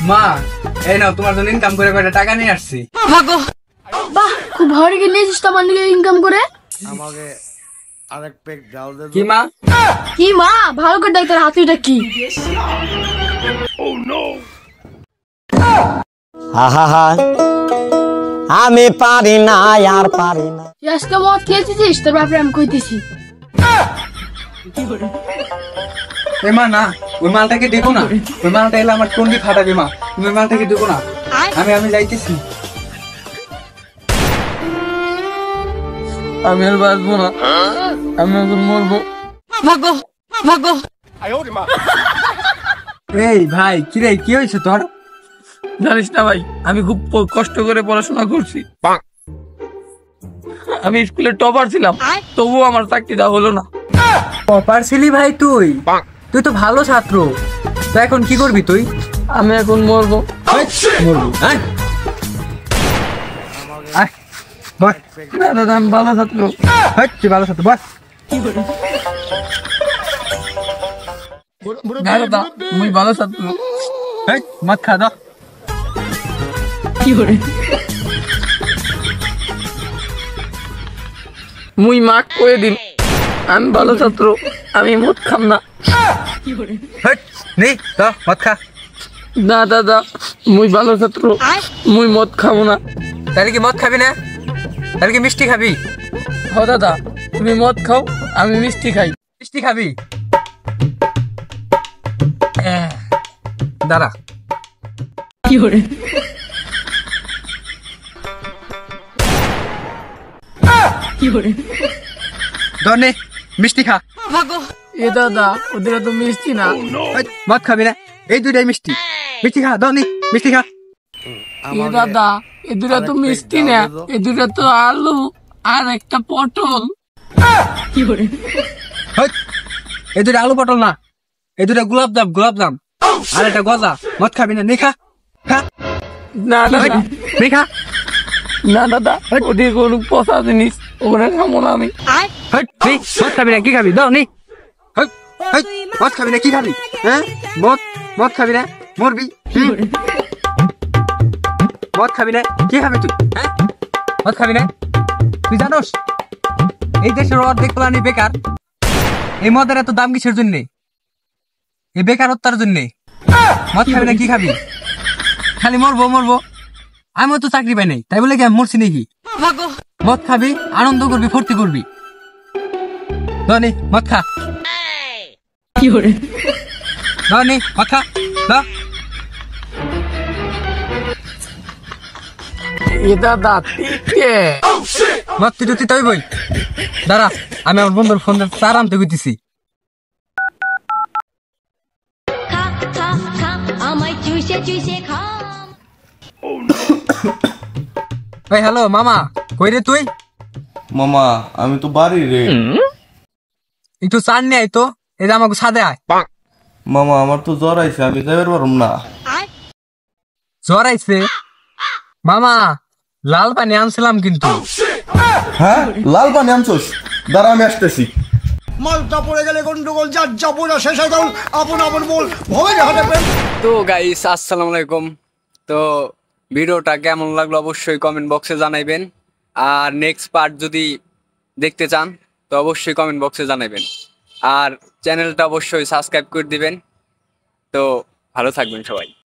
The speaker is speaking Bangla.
মা, এই নাও তোমার জন্য ইনকাম করে কয়টা টাকা নিয়ে আসছি। বাহ, খুব ভালো রেখে নিয়েছিস তো আমার ইনকাম করে। আমাকে আরেক পেক ডাল দে। কি মা? কি মা, ভালো করে দেখ তোর হাতুড়িটা কি। আমি পারি না, আর পারি না। আজকে মদ খেয়েছিস তোর ব্যাপারে আমি কইতেছি। এ মা না, ওই মালটাকে দেখো না, ওই মালটা এলে আমার টন্ডি ফাটাবে মা, তুমি ওই মালটাকে দেখো না। আমি যাইতেছি। আমি আর বাঁচবো না, আমি এখন মরবো। এই ভাই, কিরে কি হয়েছে তোর? জানিস না ভাই, আমি খুব কষ্ট করে পড়াশোনা করছি। আমি স্কুলে টপার ছিলাম, তবুও আমার চাকরিটা হলো না। টপার ছিলি ভাই তুই? তুই তো ভালো ছাত্র, তো এখন কি করবি তুই? আমি এখন মরবো। মরবি? আয় বস। না দাদা, আমি ভালো ছাত্র। তুই ভালো ছাত্র, বস। না দাদা, আমি ভালো ছাত্র। মদ খা দাও। মুই মাক কয়ে দিন, আমি ভালো ছাত্র, আমি মদ খাম না। নে দাও মদ খা। না দাদা, মুই ভালো ছাত্র, মুই মদ খাবো না। তাহলে কি মদ খাবি না? তাহলে কি মিষ্টি খাবি? হ দাদা, তুমি মদ খাও, আমি মিষ্টি খাই। মিষ্টি খাবি? দাঁড়া। ধর মিষ্টি খা। এ দাদা, ওদের তো মিষ্টি না। মদ খাবি না? এই দুইটাই মিষ্টি, মিষ্টি খা। ধর মিষ্টি খা। এ দাদা, এ দুটা তো মিষ্টি না, এ দুটা তো আলু আর একটা পটল। এই দুটা আলু পটল না, এই দুটা গোলাপজাম আর একটা গজা। মদ খাবি না? নে খা। না দাদা, নে খা। না দাদা, ওদের কোনো পচা জিনিস, ওখানে খাবো না আমি। মদ খাবি না? কি খাবি? দাও নি। মদ খাবি না? কি খাবি? হ্যাঁ, মদ খাবি না? মরবি। মদ খাবি না? কি খাবি তুই? হ্যাঁ, মদ খাবি না? তুই জানোস এই দেশের অর্ধেক প্রাণী বেকার। এই মদের এত দাম কিসের জন্যে? এই বেকারত্বের জন্যে। মদ খাবি না? কি খাবি? খালি মরবো। আমিও তো চাকরি পাই নাই, তাই বলে কি আমি মরছি নাকি? মদ খাবি, আনন্দ করবি, ফুর্তি করবি। ধনি মদ খা। ধনি মদ খা। এ দাদা, ঠিকই। মদ তুই তাই বই। দাঁড়া, আমি আমার বন্ধুর ফোন চার আনতে গেছি। ভাই হ্যালো মামা, কই রে তুই? মামা আমি তো বাড়ি রে। একটু চান নিয়ে আয় তো, এই যে আমাকে সাদে আয়। মামা আমার তো জ্বর আইছে, আমি যাইবার পারুম না। জ্বর আইছে? মামা লাল পানি আনছিলাম কিন্তু। হ্যাঁ, লাল পানি আনছোস? দাঁড়া আমি আসতেছি। মালটা পড়ে গেলে গন্ডগোল, যার যাবো না শেষ হয়ে গেল। আপন বল ভবে হাঁটে। তো গাইস, আসসালামু আলাইকুম। তো ভিডিওটা কেমন লাগলো অবশ্যই কমেন্ট বক্সে জানাইবেন, আর নেক্সট পার্ট যদি দেখতে চান তো অবশ্যই কমেন্ট বক্সে জানাবেন, আর চ্যানেলটা অবশ্যই সাবস্ক্রাইব করে দিবেন। তো ভালো থাকবেন সবাই।